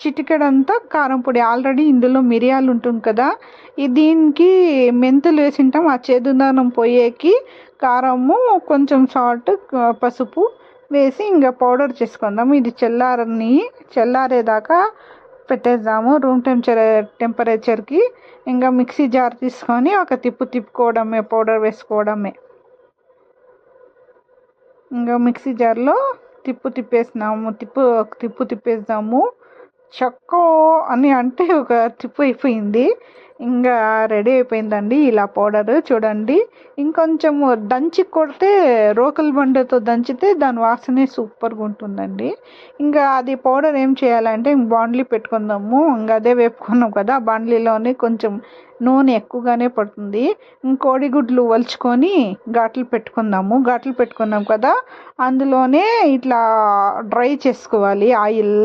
చిటికెడంతా కారం పొడి. ఆల్రెడీ ఇందులో మిరియాలు ఉంటుంది కదా, దీనికి మెంతులు వేసింటాం. ఆ చేదుదనం పోయేకి కారము, కొంచెం సాల్ట్, పసుపు వేసి ఇంకా పౌడర్ చేసుకుందాం. ఇది చల్లారేదాకా పెట్టేద్దాము రూమ్ టెంపరేచర్కి. ఇంకా మిక్సీ జార్ తీసుకొని ఒక తిప్పుకోవడమే, పౌడర్ వేసుకోవడమే. ఇంకా మిక్సీ జార్లో తిప్పేద్దాము. చక్కో అని అంటే ఒక తిప్పు అయిపోయింది. ఇంకా రెడీ అయిపోయిందండి ఇలా పౌడర్. చూడండి, ఇంకొంచెం దంచి కొడితే, రోకల్ బండతో దంచితే దాని వాసనే సూపర్గా ఉంటుందండి. ఇంకా అది పౌడర్ ఏం చేయాలంటే బాండ్లీ పెట్టుకుందాము. ఇంకా అదే వేపుకున్నాం కదా, బాండ్లీలోనే కొంచెం నూనె ఎక్కువగానే పడుతుంది. కోడిగుడ్లు వలుచుకొని ఘాట్లు పెట్టుకున్నాం కదా, అందులోనే ఇట్లా డ్రై చేసుకోవాలి ఆయిల్.